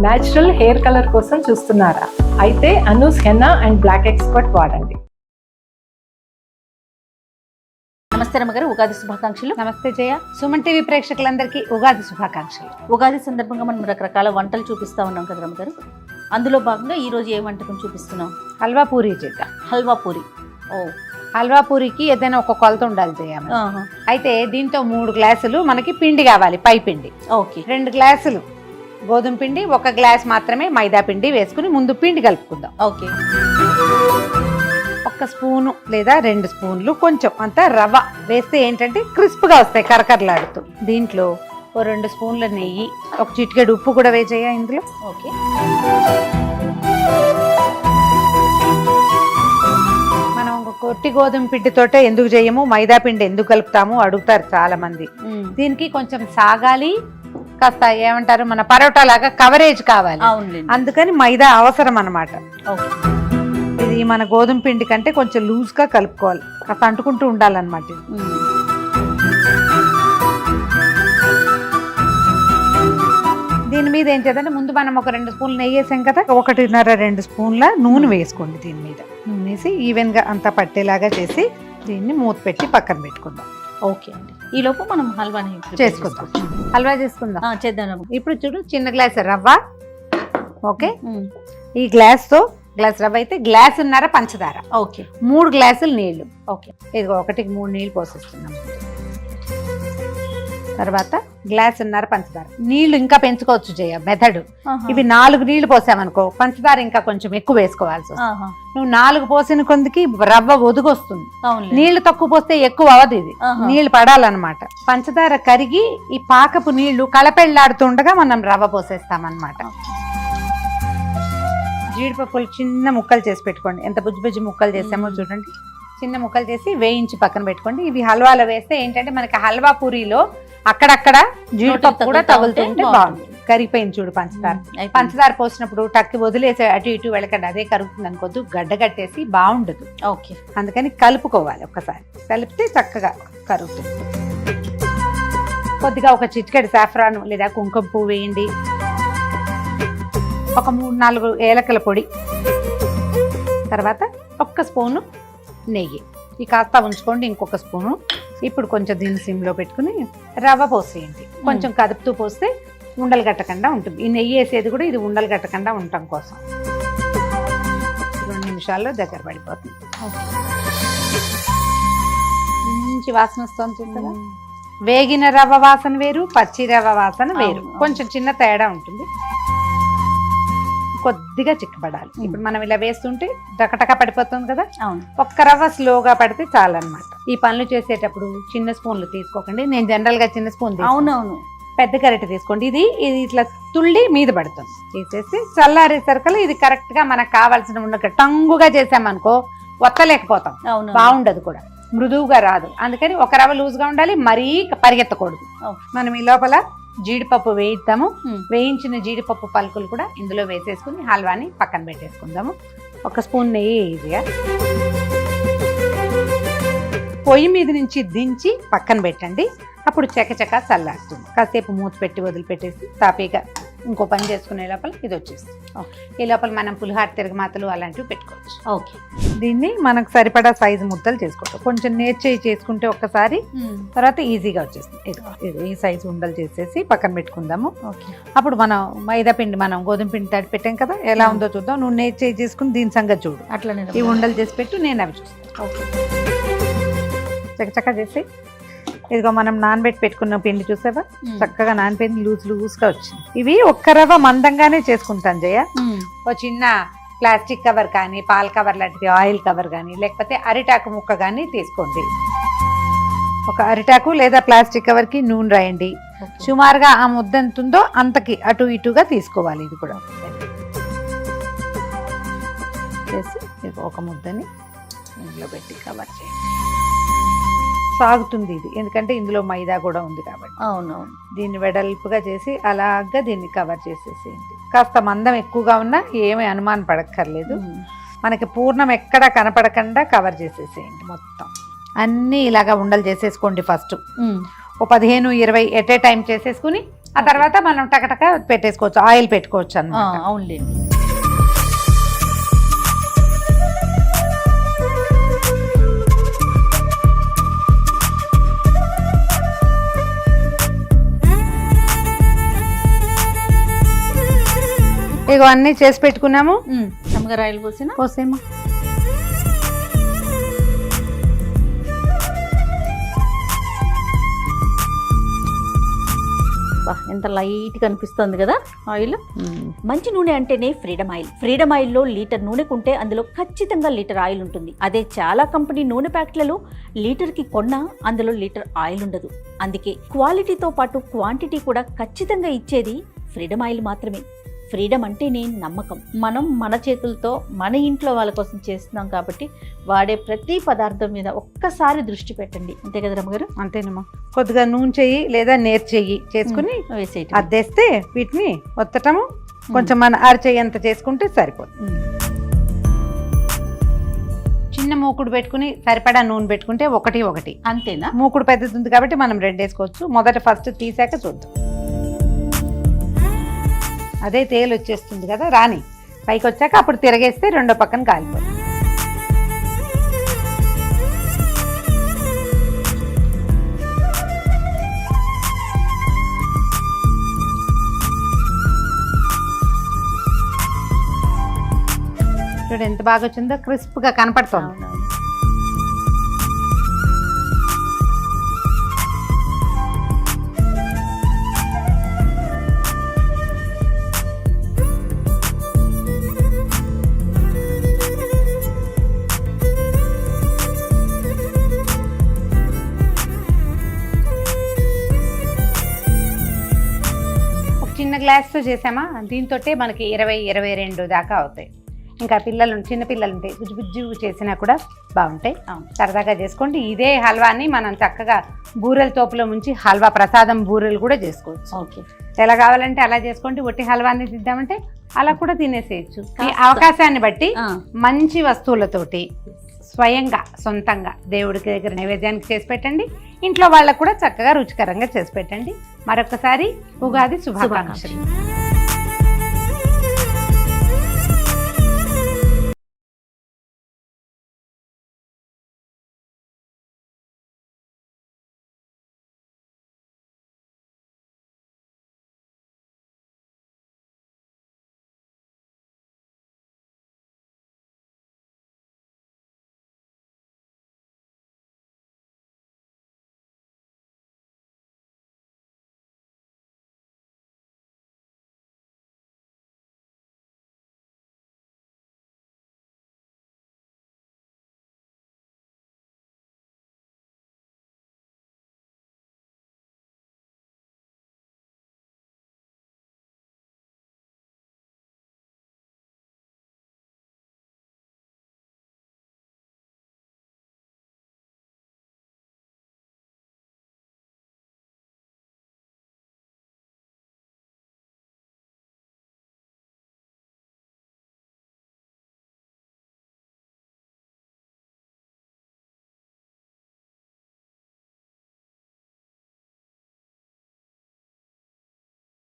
Natural hair colour కోసం చూస్తున్నారా? అయితే Anoos henna and black expert వాడండి. నమస్తే రమ్మగారు, ఉగాది శుభాకాంక్షలు. నమస్తే జయ. సుమన్ టీవీ ప్రేక్షకులందరికీ ఉగాది శుభాకాంక్షలు. ఉగాది సందర్భంగా మనం రకరకాల వంటలు చూపిస్తా ఉన్నాం కదా రమ్మగారు. అందులో భాగంగా ఈ రోజు ఏ వంటకం చూపిస్తున్నాం? హల్వా పూరి చేద్దాం. హల్వా పూరి. ఓ, హల్వా పూరికి ఏదైనా ఒక కొలత ఉండాలి జయ. అయితే దీంతో 3 గ్లాసులు మనకి పిండి కావాలి, పై పిండి. ఓకే. 2 గ్లాసులు గోధుమ పిండి, 1 గ్లాస్ మాత్రమే మైదా పిండి వేసుకుని ముందు పిండి కలుపుకుందాం. ఓకే. 1 స్పూను లేదా 2 స్పూన్లు కొంచెం అంతా రవ్వ వేస్తే ఏంటంటే క్రిస్ప్గా వస్తాయి కరకరలాడుతూ. దీంట్లో 2 స్పూన్ల నెయ్యి, 1 చిటికెడు ఉప్పు కూడా వేసేయ ఇందులో. ఓకే. మనం కొట్టి గోధుమ పిండితోటే ఎందుకు చేయము, మైదా పిండి ఎందుకు కలుపుతాము అడుగుతారు చాలా మంది. దీనికి కొంచెం సాగాలి, కాస్త ఏమంటారు మన పరోటా లాగా కవరేజ్ కావాలి, అందుకని మైదా అవసరం అన్నమాట. ఇది మన గోధుమ పిండి కంటే కొంచెం లూజ్ గా కలుపుకోవాలి, కాస్త అంటుకుంటూ ఉండాలన్నమాట. దీని మీద ఏం చేద్దంటే ముందు మనం ఒక 2 స్పూన్లు నెయ్యి వేసాం కదా, 1.5-2 స్పూన్ల నూనె వేసుకోండి. దీని మీద నూనె వేసి ఈవెన్ గా అంతా పట్టేలాగా చేసి దీన్ని మూత పెట్టి పక్కన పెట్టుకుందాం. ఓకే అండి. ఈ లోపు మనం హల్వాని చేసుకుందాం. హల్వా చేసుకుందాం, చేద్దాం. ఇప్పుడు చూడు, చిన్న గ్లాస్ రవ్వ. ఓకే, ఈ గ్లాస్ రవ్వ అయితే గ్లాసున్నర పంచదార. ఓకే. 3 గ్లాసులు నీళ్లు. ఓకే. ఇదిగో 1కి 3 నీళ్ళు పోసేస్తున్నాం. తర్వాత గ్లాసున్నర పంచదార. నీళ్లు ఇంకా పెంచుకోవచ్చు జయ, మెథడ్. ఇవి 4 నీళ్లు పోసామనుకో, పంచదార ఇంకా కొంచెం ఎక్కువ వేసుకోవాల్సి వస్తుంది. నువ్వు 4 పోసిన కొందికి రవ్వ ఒదుగొస్తుంది. నీళ్లు తక్కువ పోస్తే ఎక్కువ అవ్వదు, ఇది నీళ్లు పడాలన్నమాట. పంచదార కరిగి ఈ పాకపు నీళ్లు కలపెళ్లాడుతుండగా మనం రవ్వ పోసేస్తామన్నమాట. జీడిపప్పులు చిన్న ముక్కలు చేసి పెట్టుకోండి. ఎంత బుజ్జి బుజ్జి ముక్కలు చేసామో చూడండి. చిన్న ముక్కలు చేసి వేయించి పక్కన పెట్టుకోండి. ఇవి హల్వాలో వేస్తే ఏంటంటే మనకి హల్వా పూరిలో అక్కడక్కడ జీడిపప్పు కూడా తగులుతుంటే బాగుంటుంది. కరిగిపోయింది చూడు పంచదార. పంచదార పోసినప్పుడు టక్కి వదిలేసి అటు ఇటు వెళ్ళకండి, అదే కరుగుతుంది అనుకోద్దు, గడ్డ కట్టేసి బాగుండదు. ఓకే. అందుకని కలుపుకోవాలి, ఒక్కసారి కలిపితే చక్కగా కరుగుతుంది. కొద్దిగా 1 చిటికెడు సాఫ్రాను లేదా కుంకుమ పువ్వు వేయండి. ఒక 3-4 ఏలకల పొడి. తర్వాత 1 స్పూను నెయ్యి. ఈ కాస్త ఉంచుకోండి, ఇంకొక స్పూను. ఇప్పుడు కొంచెం దీన్ని సిమ్లో పెట్టుకుని రవ్వ పోసేయండి. కొంచెం కదుపుతూ పోస్తే ఉండలు కట్టకుండా ఉంటుంది. ఈ నెయ్యి వేసేది కూడా ఇది ఉండలు కట్టకుండా ఉండటం కోసం. 2 నిమిషాల్లో దగ్గర పడిపోతుంది. మంచి వాసన వస్తుంది కదా. వేగిన రవ్వ వాసన వేరు, పచ్చి రవ్వ వాసన వేరు, కొంచెం చిన్న తేడా ఉంటుంది. కొద్దిగా చిక్కపడాలి. ఇప్పుడు మనం ఇలా వేస్తుంటే టకటక పడిపోతుంది కదా. 1 రవ్వ స్లోగా పడితే చాలన్నమాట. ఈ పనులు చేసేటప్పుడు చిన్న స్పూన్లు తీసుకోకండి. నేను జనరల్ గా చిన్న స్పూన్, అవునవును, పెద్ద గరిటె తీసుకోండి. ఇది ఇట్లా తుళ్ళి మీద పడుతుంది. తీసేసి చల్లారేసరికల్లా ఇది కరెక్ట్ గా మనకు కావాల్సిన ఉండక టంగుగా చేసామనుకో వత్తలేకపోతాం, బాగుండదు కూడా, మృదువుగా రాదు. అందుకని 1 రవ్వ లూజ్ గా ఉండాలి, మరీ పరిగెత్తకూడదు. మనం ఈ లోపల జీడిపప్పు వేయిద్దాము. వేయించిన జీడిపప్పు పలుకులు కూడా ఇందులో వేసేసుకుని హల్వాని పక్కన పెట్టేసుకుందాము. 1 స్పూన్ నెయ్యి ఈజీగా పొయ్యి మీద నుంచి దించి పక్కన పెట్టండి. అప్పుడు చకచక చల్లారుతుంది. కాసేపు మూత పెట్టి వదిలిపెట్టేసి తాపీగా ఇంకో పని చేసుకునే లోపల ఇది వచ్చేస్తుంది. ఈ లోపల మనం పులిహార తిరగమాతలు అలాంటివి పెట్టుకోవచ్చు. ఓకే. దీన్ని మనకు సరిపడా సైజు ముద్దలు చేసుకోవచ్చు. కొంచెం నేర్చేయి చేసుకుంటే ఒక్కసారి, తర్వాత ఈజీగా వచ్చేస్తుంది. ఇది ఈ సైజు ఉండలు చేసేసి పక్కన పెట్టుకుందాము. అప్పుడు మనం మైదా పిండి, మనం గోధుమ పిండి తడి పెట్టాం కదా, ఎలా ఉందో చూద్దాం. నువ్వు నేర్చేయి చేసుకుని దీని సంగతి చూడు. అట్లనే ఈ ఉండలు చేసి పెట్టు, నేను అవి చూస్తాను. చక్కచక్క చేసి ఇదిగో మనం నానబెట్టి పెట్టుకున్న పిండి చూసావా, చక్కగా నానబెట్టి లూజ్గా వచ్చింది. ఇవి 1 రవ్వ మందంగానే చేసుకుంటాను జయ. ఓ చిన్న ప్లాస్టిక్ కవర్ కానీ, పాల కవర్ లాంటిది, ఆయిల్ కవర్ కానీ, లేకపోతే అరిటాకు ముక్క కానీ తీసుకోండి. ఒక అరిటాకు లేదా ప్లాస్టిక్ కవర్ కి నూనె రాయండి. సుమారుగా ఆ ముద్ద ఎంత ఉందో అంతకి అటు ఇటుగా తీసుకోవాలి. ఇది కూడా చేసి ఒక ముద్దని ఇందులో పెట్టి కవర్ చేయండి. సాగుతుంది ఇది, ఎందుకంటే ఇందులో మైదా కూడా ఉంది కాబట్టి. అవునవును. దీన్ని వెడల్పుగా చేసి అలాగా దీన్ని కవర్ చేసేసేయండి. కాస్త మందం ఎక్కువగా ఉన్నా ఏమీ అనుమానం పడక్కర్లేదు. మనకి పూర్ణం ఎక్కడా కనపడకుండా కవర్ చేసేసేయండి మొత్తం. అన్నీ ఇలాగా ఉండలు చేసేసుకోండి. ఫస్ట్ ఓ 15-20 ఎట్ ఏ టైం చేసేసుకుని ఆ తర్వాత మనం టకటక పెట్టేసుకోవచ్చు, ఆయిల్ పెట్టుకోవచ్చు అన్నమాట. అవునులేండి. ఇగో అన్నీ చేసి పెట్టుకున్నాము. అమ్మగారు ఆయిల్ పోసిన పోసేమో. ఎంత లైట్ గా అనిపిస్తుంది కదా ఆయిల్. మంచి నూనె అంటేనే ఫ్రీడమ్ ఆయిల్. ఫ్రీడమ్ ఆయిల్లో లీటర్ నూనె కొంటే అందులో ఖచ్చితంగా లీటర్ ఆయిల్ ఉంటుంది. అదే చాలా కంపెనీ నూనె ప్యాకెట్లలో లీటర్కి కొన్నా అందులో లీటర్ ఆయిల్ ఉండదు. అందుకే క్వాలిటీతో పాటు క్వాంటిటీ కూడా ఖచ్చితంగా ఇచ్చేది ఫ్రీడమ్ ఆయిల్ మాత్రమే. ఫ్రీడమ్ అంటేనే నమ్మకం. మనం మన చేతులతో మన ఇంట్లో వాళ్ళ కోసం చేస్తున్నాం కాబట్టి వాడే ప్రతి పదార్థం మీద ఒక్కసారి దృష్టి పెట్టండి. అంతే కదా రమ్మగారు? అంతేనమ్మా. కొద్దిగా నూనె చెయ్యి లేదా నేర్ చెయ్యి చేసుకుని వేసేయటం, అద్దేస్తే వీటిని ఒత్తటము కొంచెం మన అరచెయ్యి అంత చేసుకుంటే సరిపోతుంది. చిన్న మూకుడు పెట్టుకుని సరిపడా నూనె పెట్టుకుంటే ఒకటి. అంతేనా? మూకుడు పెద్దది ఉంది కాబట్టి మనం 2 వేసుకోవచ్చు. మొదట ఫస్ట్ తీసాక చూద్దాం. అదే తేలు వచ్చేస్తుంది కదా, రాని పైకి వచ్చాక అప్పుడు తిరగేస్తే రెండో పక్కన కాలిపోతుంది. చూడు ఎంత బాగా వచ్చిందో, క్రిస్ప్గా కనపడుతుంది. చిన్న గ్లాస్తో చేసామా, దీంతో మనకి 20-22 దాకా అవుతాయి. ఇంకా చిన్న పిల్లలు ఉంటాయి, బుజ్జు చేసినా కూడా బాగుంటాయి. సరదాగా చేసుకోండి. ఇదే హల్వాని మనం చక్కగా బూరెల తోపులో ముంచి హల్వా ప్రసాదం బూరెలు కూడా చేసుకోవచ్చు. ఓకే, ఎలా కావాలంటే అలా చేసుకోండి. ఒట్టి హల్వాని తిద్దామంటే అలా కూడా తినేసేయచ్చు. ఈ అవకాశాన్ని బట్టి మంచి వస్తువులతోటి స్వయంగా సొంతంగా దేవుడికి దగ్గర నైవేద్యానికి చేసి పెట్టండి. ఇంట్లో వాళ్ళకు కూడా చక్కగా రుచికరంగా చేసి పెట్టండి. మరొకసారి ఉగాది శుభాకాంక్షలు.